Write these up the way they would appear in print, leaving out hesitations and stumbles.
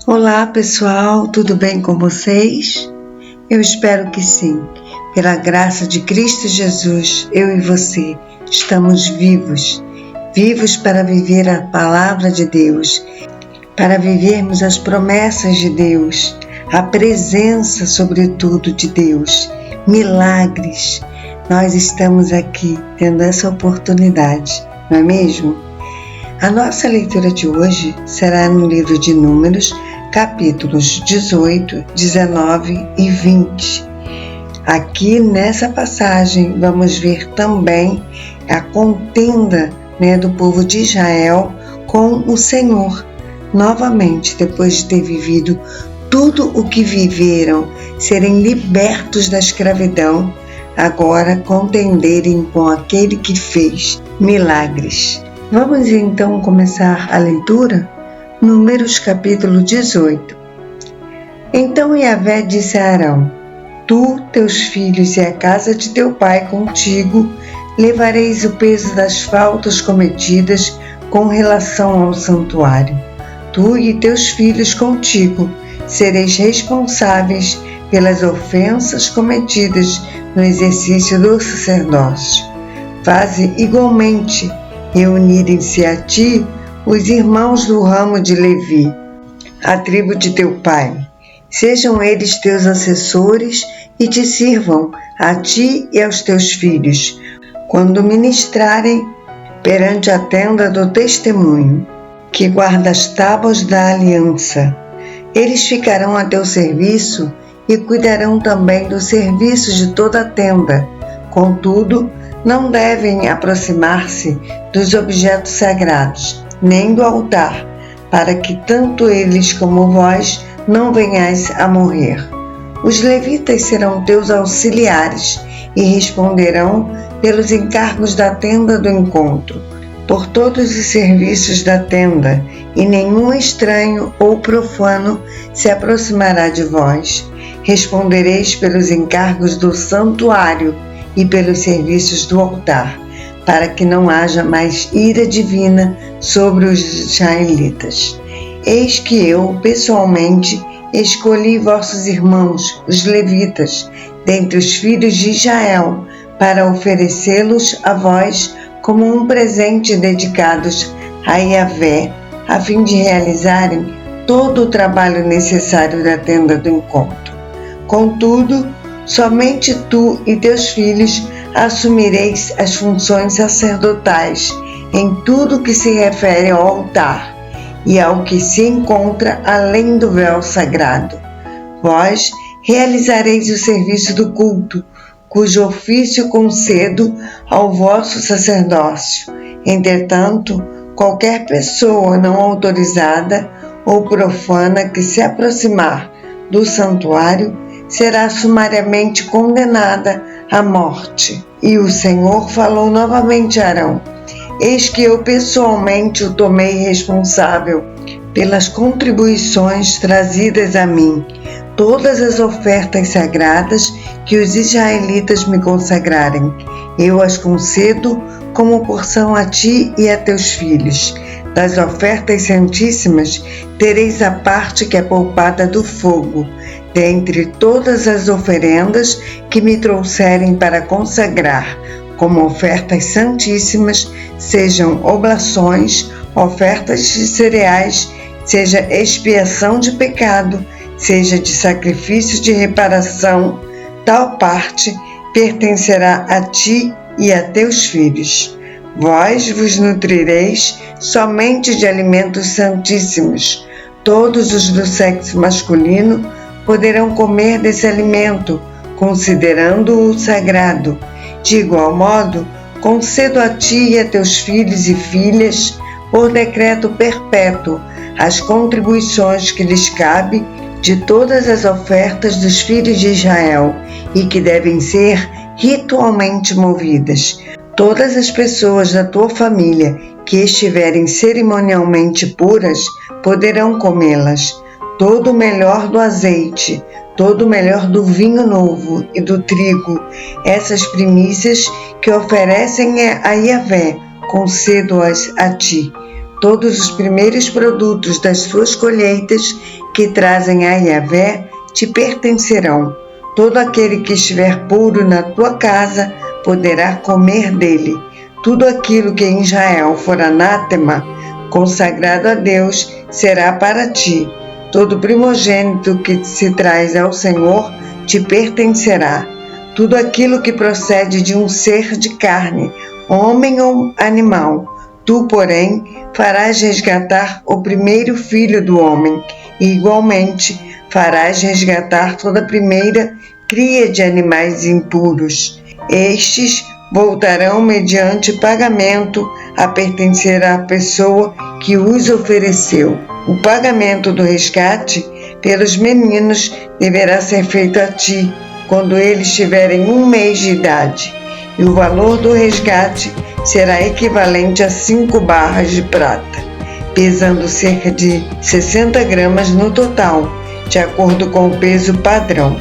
Olá pessoal, tudo bem com vocês? Eu espero que sim. Pela graça de Cristo Jesus, eu e você estamos vivos para viver a palavra de Deus, para vivermos as promessas de Deus, a presença sobretudo de Deus, milagres. Nós estamos aqui tendo essa oportunidade, não é mesmo? A nossa leitura de hoje será no livro de Números, capítulos 18, 19 e 20. Aqui nessa passagem vamos ver também a contenda do povo de Israel com o Senhor. Novamente, depois de ter vivido tudo o que viveram, serem libertos da escravidão, agora contenderem com aquele que fez milagres. Vamos então começar a leitura? Números capítulo 18. Então Yahvé disse a Arão: Tu, teus filhos e a casa de teu pai contigo, levareis o peso das faltas cometidas com relação ao santuário. Tu e teus filhos contigo sereis responsáveis pelas ofensas cometidas no exercício do sacerdócio. Faze igualmente reunirem-se a ti os irmãos do ramo de Levi, a tribo de teu pai. Sejam eles teus assessores e te sirvam a ti e aos teus filhos, quando ministrarem perante a tenda do testemunho, que guarda as tábuas da aliança. Eles ficarão a teu serviço e cuidarão também do serviço de toda a tenda. Contudo, não devem aproximar-se dos objetos sagrados, nem do altar, para que tanto eles como vós não venhais a morrer. Os levitas serão teus auxiliares e responderão pelos encargos da tenda do encontro, por todos os serviços da tenda, e nenhum estranho ou profano se aproximará de vós. Respondereis pelos encargos do santuário e pelos serviços do altar, para que não haja mais ira divina sobre os israelitas. Eis que eu, pessoalmente, escolhi vossos irmãos, os levitas, dentre os filhos de Israel, para oferecê-los a vós como um presente dedicados a Yahvé, a fim de realizarem todo o trabalho necessário da tenda do encontro. Contudo, somente tu e teus filhos assumireis as funções sacerdotais em tudo que se refere ao altar e ao que se encontra além do véu sagrado. Vós realizareis o serviço do culto, cujo ofício concedo ao vosso sacerdócio. Entretanto, qualquer pessoa não autorizada ou profana que se aproximar do santuário será sumariamente condenada à morte. E o Senhor falou novamente a Arão: Eis que eu pessoalmente o tomei responsável pelas contribuições trazidas a mim, todas as ofertas sagradas que os israelitas me consagrarem. Eu as concedo como porção a ti e a teus filhos. Das ofertas santíssimas tereis a parte que é poupada do fogo, dentre todas as oferendas que me trouxerem para consagrar, como ofertas santíssimas, sejam oblações, ofertas de cereais, seja expiação de pecado, seja de sacrifício de reparação, tal parte pertencerá a ti e a teus filhos. Vós vos nutrireis somente de alimentos santíssimos. Todos os do sexo masculino poderão comer desse alimento, considerando-o sagrado. De igual modo, concedo a ti e a teus filhos e filhas, por decreto perpétuo, as contribuições que lhes cabe de todas as ofertas dos filhos de Israel e que devem ser ritualmente movidas. Todas as pessoas da tua família que estiverem cerimonialmente puras poderão comê-las. Todo o melhor do azeite, todo o melhor do vinho novo e do trigo, essas primícias que oferecem a Yahvé, concedo-as a ti. todos os primeiros produtos das suas colheitas que trazem a Yahvé te pertencerão. Todo aquele que estiver puro na tua casa poderá comer dele. Tudo aquilo que em Israel for anátema, consagrado a Deus, será para ti. Todo primogênito que se traz ao Senhor te pertencerá. Tudo aquilo que procede de um ser de carne, homem ou animal, tu, porém, farás resgatar o primeiro filho do homem, e igualmente farás resgatar toda a primeira cria de animais impuros. Estes voltarão mediante pagamento a pertencer à pessoa que os ofereceu. O pagamento do resgate pelos meninos deverá ser feito a ti quando eles tiverem 1 mês de idade, e o valor do resgate será equivalente a 5 barras de prata, pesando cerca de 60 gramas no total, de acordo com o peso padrão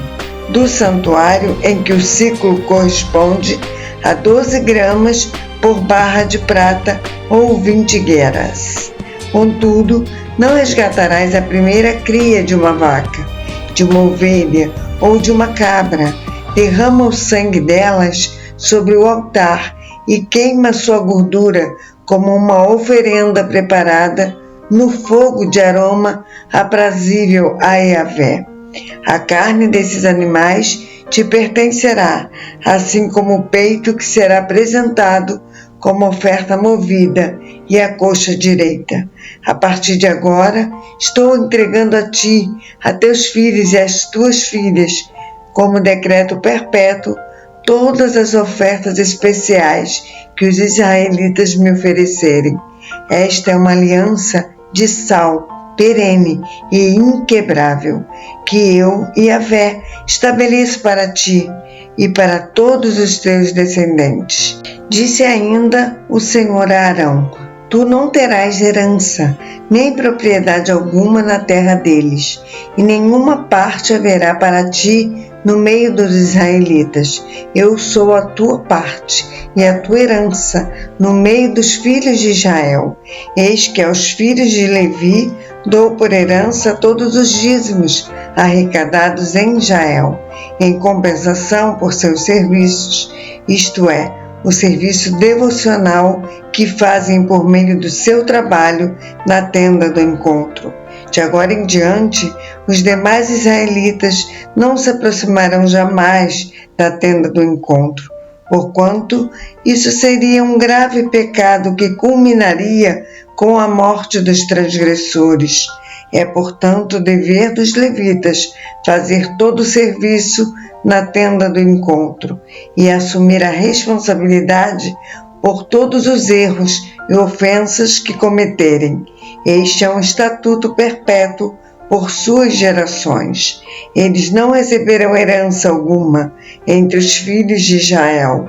do santuário, em que o ciclo corresponde a 12 gramas por barra de prata ou 20 gueras. Contudo, não resgatarás a primeira cria de uma vaca, de uma ovelha ou de uma cabra. Derrama o sangue delas sobre o altar e queima sua gordura como uma oferenda preparada no fogo de aroma aprazível a Yahvé. A carne desses animais te pertencerá, assim como o peito que será apresentado como oferta movida e a coxa direita. A partir de agora, estou entregando a ti, a teus filhos e às tuas filhas, como decreto perpétuo, todas as ofertas especiais que os israelitas me oferecerem. Esta é uma aliança de sal, perene e inquebrável, que eu, Yahvé, estabeleço para ti e para todos os teus descendentes. Disse ainda o Senhor a Arão: tu não terás herança, nem propriedade alguma na terra deles, e nenhuma parte haverá para ti no meio dos israelitas. Eu sou a tua parte e a tua herança no meio dos filhos de Israel. Eis que aos filhos de Levi dou por herança todos os dízimos arrecadados em Israel, em compensação por seus serviços, isto é, o serviço devocional que fazem por meio do seu trabalho na tenda do encontro. De agora em diante, os demais israelitas não se aproximarão jamais da tenda do encontro, porquanto isso seria um grave pecado que culminaria com a morte dos transgressores. É, portanto, dever dos levitas fazer todo o serviço na tenda do encontro e assumir a responsabilidade por todos os erros e ofensas que cometerem. Este é um estatuto perpétuo por suas gerações. Eles não receberão herança alguma entre os filhos de Israel,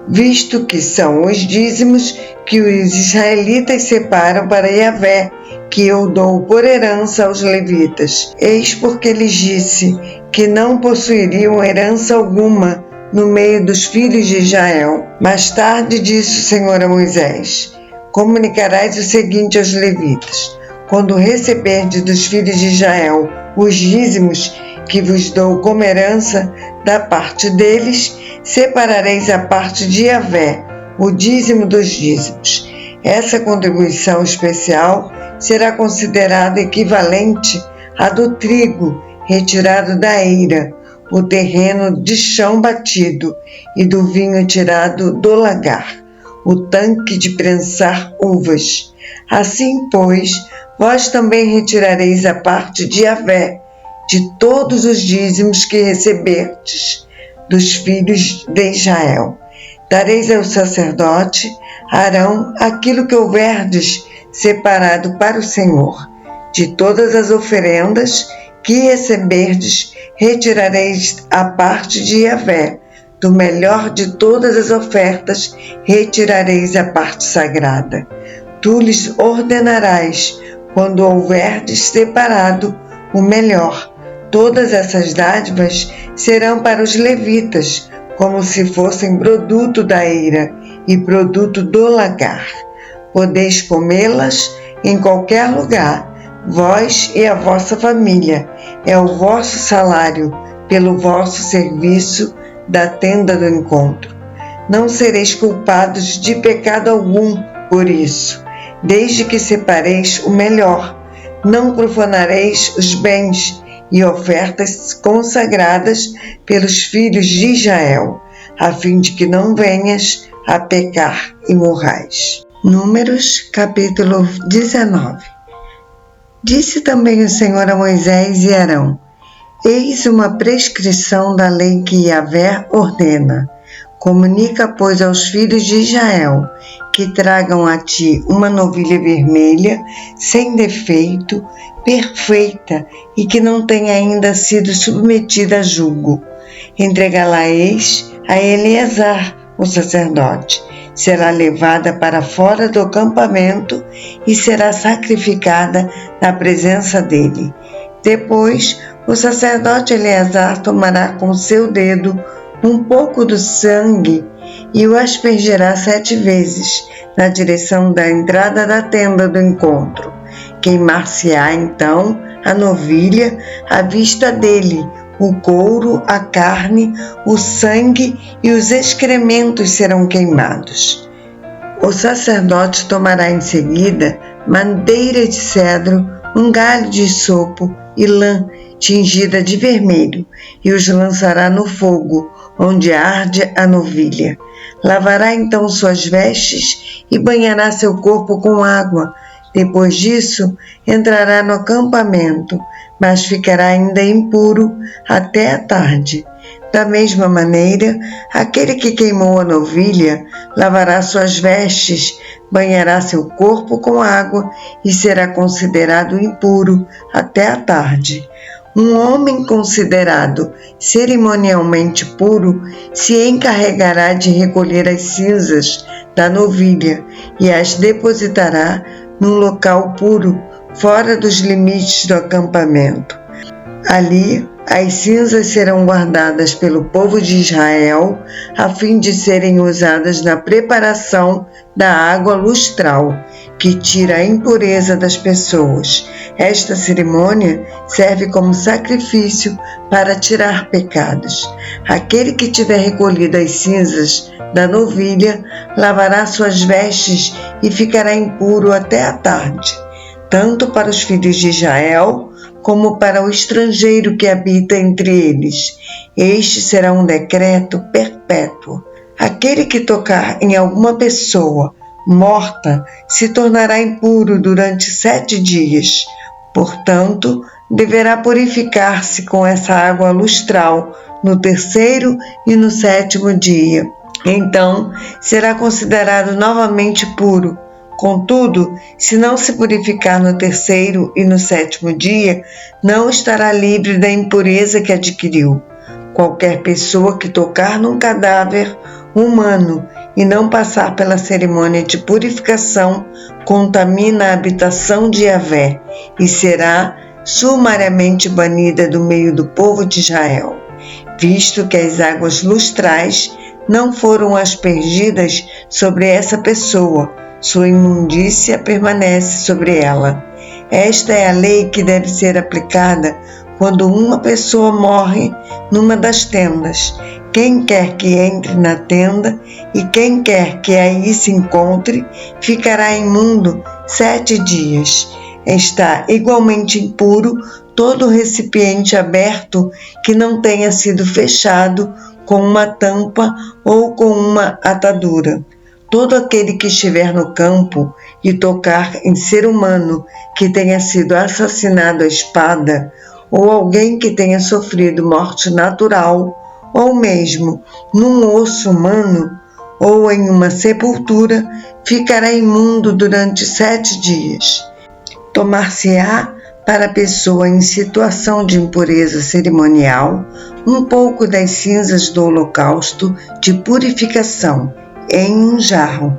visto que são os dízimos que os israelitas separam para Yahvé, que eu dou por herança aos levitas. Eis porque lhes disse que não possuiriam herança alguma no meio dos filhos de Israel. Mais tarde disse o Senhor a Moisés: comunicarás o seguinte aos levitas: quando receberdes dos filhos de Israel os dízimos que vos dou como herança da parte deles, separareis a parte de Yahvé, o dízimo dos dízimos. Essa contribuição especial será considerada equivalente à do trigo retirado da eira, o terreno de chão batido, e do vinho tirado do lagar, o tanque de prensar uvas. Assim, pois, vós também retirareis a parte de Yahvé, de todos os dízimos que receberdes dos filhos de Israel. Dareis ao sacerdote Arão aquilo que houverdes separado para o Senhor. De todas as oferendas que receberdes, retirareis a parte de Yahvé. Do melhor de todas as ofertas, retirareis a parte sagrada. Tu lhes ordenarás, quando houverdes separado o melhor. Todas essas dádivas serão para os levitas, como se fossem produto da eira e produto do lagar. Podeis comê-las em qualquer lugar, vós e a vossa família. É o vosso salário pelo vosso serviço da tenda do encontro. Não sereis culpados de pecado algum por isso, desde que separeis o melhor. Não profanareis os bens e ofertas consagradas pelos filhos de Israel, a fim de que não venhas a pecar e morrais. Números, capítulo 19. Disse também o Senhor a Moisés e Arão: Eis uma prescrição da lei que Yahvé ordena. Comunica, pois, aos filhos de Israel que tragam a ti uma novilha vermelha, sem defeito, perfeita e que não tenha ainda sido submetida a julgo. Entregá-la-eis a Eleazar, o sacerdote. Será levada para fora do acampamento e será sacrificada na presença dele. Depois, o sacerdote Eleazar tomará com seu dedo um pouco do sangue e o aspergerá 7 vezes na direção da entrada da tenda do encontro. Queimar-se-á então a novilha à vista dele, o couro, a carne, o sangue e os excrementos serão queimados. O sacerdote tomará em seguida madeira de cedro, um galho de sopo e lã tingida de vermelho, e os lançará no fogo, onde arde a novilha. Lavará então suas vestes e banhará seu corpo com água. Depois disso, entrará no acampamento, mas ficará ainda impuro até a tarde. Da mesma maneira, aquele que queimou a novilha lavará suas vestes, banhará seu corpo com água e será considerado impuro até a tarde. Um homem considerado cerimonialmente puro se encarregará de recolher as cinzas da novilha e as depositará num local puro, fora dos limites do acampamento. Ali, as cinzas serão guardadas pelo povo de Israel, a fim de serem usadas na preparação da água lustral, que tira a impureza das pessoas. Esta cerimônia serve como sacrifício para tirar pecados. Aquele que tiver recolhido as cinzas da novilha lavará suas vestes e ficará impuro até a tarde, tanto para os filhos de Israel como para o estrangeiro que habita entre eles. Este será um decreto perpétuo. Aquele que tocar em alguma pessoa morta se tornará impuro durante 7 dias. Portanto, deverá purificar-se com essa água lustral no 3º e no 7º dia. Então, será considerado novamente puro. Contudo, se não se purificar no 3º e no 7º dia, não estará livre da impureza que adquiriu. Qualquer pessoa que tocar num cadáver humano e não passar pela cerimônia de purificação contamina a habitação de Yahvé e será sumariamente banida do meio do povo de Israel, visto que as águas lustrais não foram aspergidas sobre essa pessoa. Sua imundícia permanece sobre ela. Esta é a lei que deve ser aplicada quando uma pessoa morre numa das tendas. Quem quer que entre na tenda e quem quer que aí se encontre, ficará imundo 7 dias. Está igualmente impuro todo recipiente aberto que não tenha sido fechado com uma tampa ou com uma atadura. Todo aquele que estiver no campo e tocar em ser humano que tenha sido assassinado à espada, ou alguém que tenha sofrido morte natural, ou mesmo num osso humano, ou em uma sepultura, ficará imundo durante 7 dias. Tomar-se-á para a pessoa em situação de impureza cerimonial um pouco das cinzas do holocausto de purificação, em um jarro.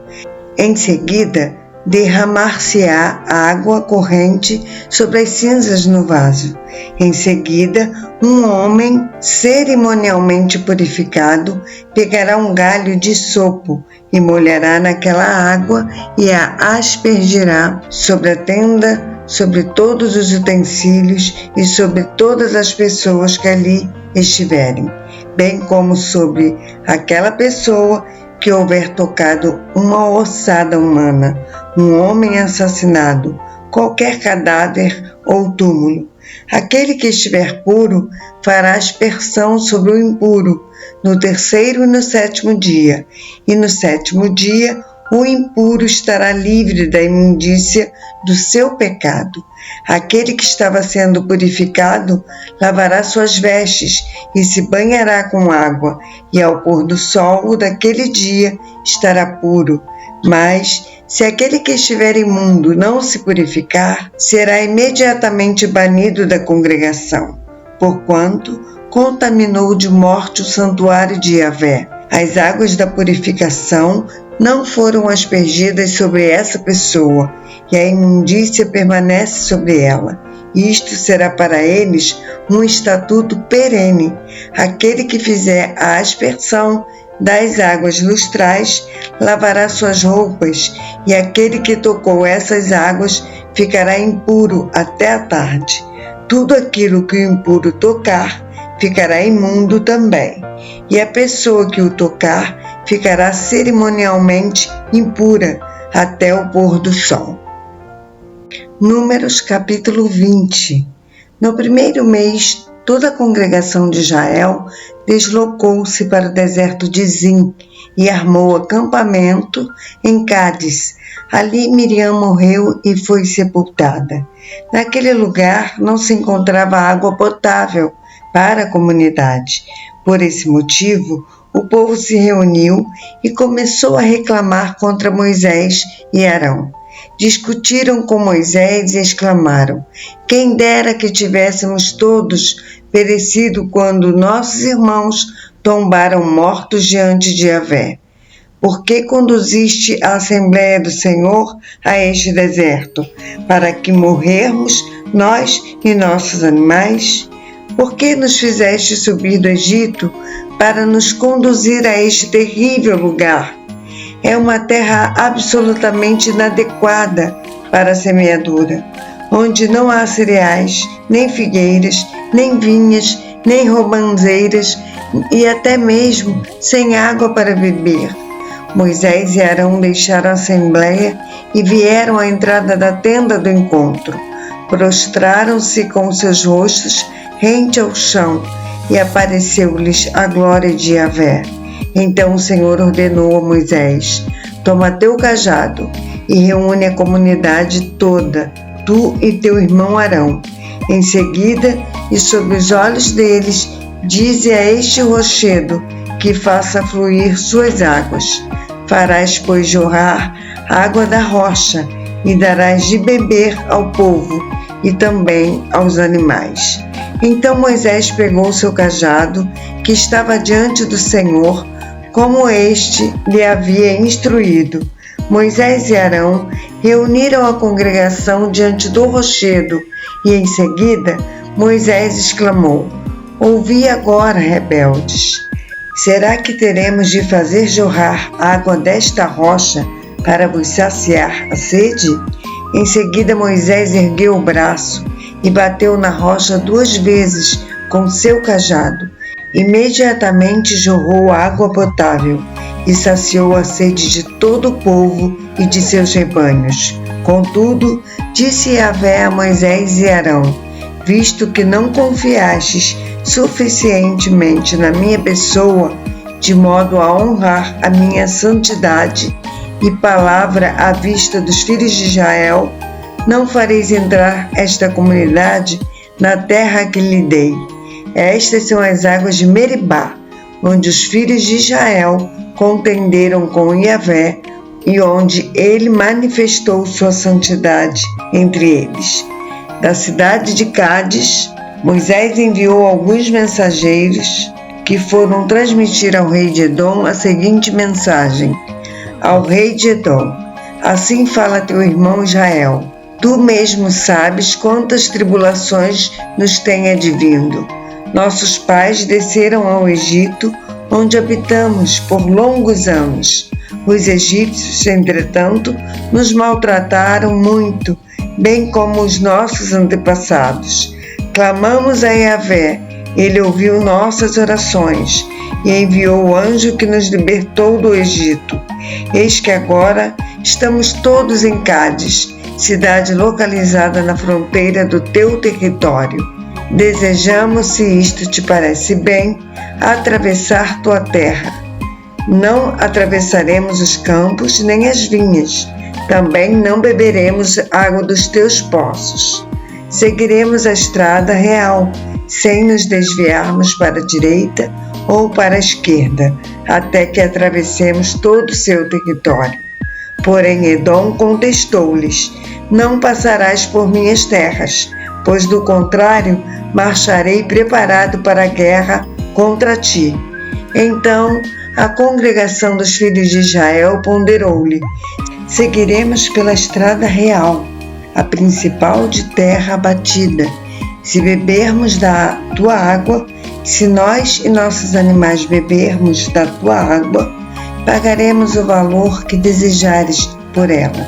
Em seguida, derramar-se-á água corrente sobre as cinzas no vaso. Em seguida, um homem cerimonialmente purificado pegará um galho de sopo e molhará naquela água e a aspergirá sobre a tenda, sobre todos os utensílios e sobre todas as pessoas que ali estiverem, bem como sobre aquela pessoa que houver tocado uma ossada humana, um homem assassinado, qualquer cadáver ou túmulo. Aquele que estiver puro fará aspersão sobre o impuro no 3º e no 7º dia, e no 7º dia o impuro estará livre da imundícia do seu pecado. Aquele que estava sendo purificado lavará suas vestes e se banhará com água, e ao pôr do sol daquele dia estará puro. Mas, se aquele que estiver imundo não se purificar, será imediatamente banido da congregação, porquanto contaminou de morte o santuário de Yahvé. As águas da purificação não foram aspergidas sobre essa pessoa, e a imundícia permanece sobre ela. Isto será para eles um estatuto perene. Aquele que fizer a aspersão das águas lustrais lavará suas roupas, e aquele que tocou essas águas ficará impuro até a tarde. Tudo aquilo que o impuro tocar ficará imundo também, e a pessoa que o tocar ficará cerimonialmente impura até o pôr do sol. Números capítulo 20. No 1º mês, toda a congregação de Israel deslocou-se para o deserto de Zim e armou acampamento em Cádiz. Ali Miriam morreu e foi sepultada. Naquele lugar não se encontrava água potável para a comunidade. Por esse motivo, o povo se reuniu e começou a reclamar contra Moisés e Arão. Discutiram com Moisés e exclamaram: quem dera que tivéssemos todos perecido quando nossos irmãos tombaram mortos diante de Yahvé. Por que conduziste a Assembleia do Senhor a este deserto, para que morrermos nós e nossos animais? Por que nos fizeste subir do Egito para nos conduzir a este terrível lugar? É uma terra absolutamente inadequada para a semeadura, onde não há cereais, nem figueiras, nem vinhas, nem romanzeiras e até mesmo sem água para beber. Moisés e Arão deixaram a assembleia e vieram à entrada da tenda do encontro. Prostraram-se com seus rostos rente ao chão e apareceu-lhes a glória de Yahvé. Então o Senhor ordenou a Moisés: toma teu cajado e reúne a comunidade toda, tu e teu irmão Arão. Em seguida, e sob os olhos deles, dize a este rochedo que faça fluir suas águas. Farás, pois, jorrar água da rocha e darás de beber ao povo e também aos animais. Então Moisés pegou seu cajado, que estava diante do Senhor, como este lhe havia instruído. Moisés e Arão reuniram a congregação diante do rochedo e, em seguida, Moisés exclamou: ouvi agora, rebeldes. Será que teremos de fazer jorrar água desta rocha para vos saciar a sede? Em seguida Moisés ergueu o braço e bateu na rocha 2 vezes com seu cajado. Imediatamente jorrou água potável e saciou a sede de todo o povo e de seus rebanhos. Contudo, disse Yahvé a Moisés e Arão: visto que não confiastes suficientemente na minha pessoa, de modo a honrar a minha santidade e palavra à vista dos filhos de Israel, não fareis entrar esta comunidade na terra que lhe dei. Estas são as águas de Meribá, onde os filhos de Israel contenderam com Yahvé e onde ele manifestou sua santidade entre eles. Da cidade de Cádiz, Moisés enviou alguns mensageiros que foram transmitir ao rei de Edom a seguinte mensagem: ao rei de Edom: Assim fala teu irmão Israel. Tu mesmo sabes quantas tribulações nos têm advindo. Nossos pais desceram ao Egito, onde habitamos por longos anos. Os egípcios, entretanto, nos maltrataram muito, bem como os nossos antepassados. Clamamos a Yahvé, ele ouviu nossas orações e enviou o anjo que nos libertou do Egito. Eis que agora estamos todos em Cádiz, cidade localizada na fronteira do teu território. Desejamos, se isto te parece bem, atravessar tua terra. Não atravessaremos os campos nem as vinhas. Também não beberemos água dos teus poços. Seguiremos a estrada real, sem nos desviarmos para a direita ou para a esquerda, até que atravessemos todo o seu território. Porém Edom contestou-lhes: não passarás por minhas terras, pois do contrário marcharei preparado para a guerra contra ti. Então a congregação dos filhos de Israel ponderou-lhe: seguiremos pela estrada real, a principal de terra abatida. Se bebermos da tua água, se nós e nossos animais bebermos da tua água, pagaremos o valor que desejares por ela.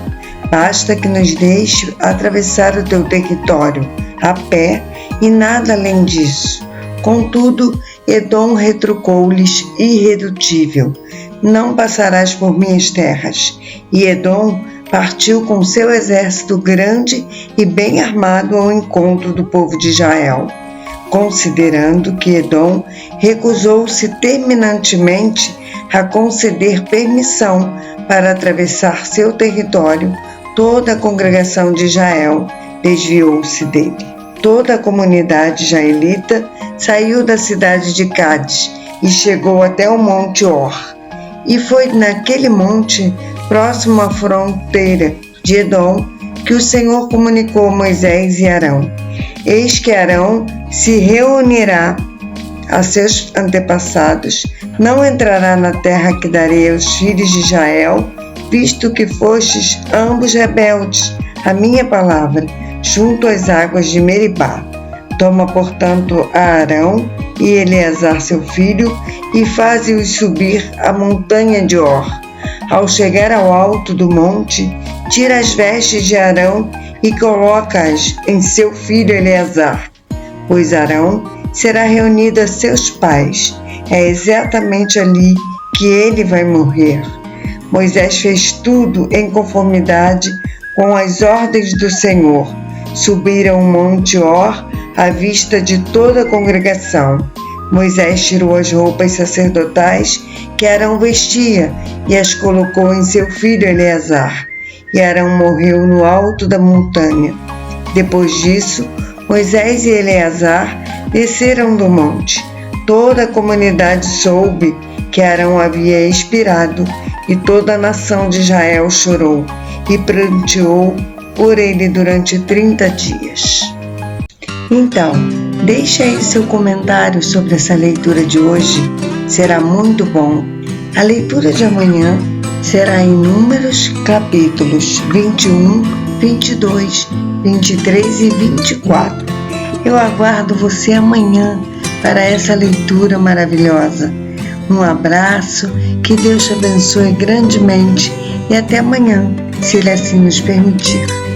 Basta que nos deixe atravessar o teu território a pé e nada além disso. Contudo, Edom retrucou-lhes irredutível: não passarás por minhas terras. E Edom partiu com seu exército grande e bem armado ao encontro do povo de Israel. Considerando que Edom recusou-se terminantemente a conceder permissão para atravessar seu território, toda a congregação de Israel desviou-se dele. Toda a comunidade israelita saiu da cidade de Cádiz e chegou até o monte Or. E foi naquele monte, próximo à fronteira de Edom, que o Senhor comunicou a Moisés e Arão: eis que Arão se reunirá a seus antepassados, não entrará na terra que darei aos filhos de Israel, visto que fostes ambos rebeldes à minha palavra, junto às águas de Meribá. Toma, portanto, a Arão e Eleazar seu filho, e faze-os subir a montanha de Or. Ao chegar ao alto do monte, tira as vestes de Arão e coloca-as em seu filho Eleazar, pois Arão será reunido a seus pais. É exatamente ali que ele vai morrer. Moisés fez tudo em conformidade com as ordens do Senhor. Subiram o monte Or à vista de toda a congregação. Moisés tirou as roupas sacerdotais que Arão vestia e as colocou em seu filho Eleazar. E Arão morreu no alto da montanha. Depois disso, Moisés e Eleazar desceram do monte. Toda a comunidade soube que Arão havia expirado, e toda a nação de Israel chorou e pranteou por ele durante 30 dias. Então, deixe aí seu comentário sobre essa leitura de hoje, será muito bom. A leitura de amanhã será em Números, capítulos 21, 22, 23 e 24. Eu aguardo você amanhã para essa leitura maravilhosa. Um abraço, que Deus te abençoe grandemente e até amanhã, se Ele assim nos permitir.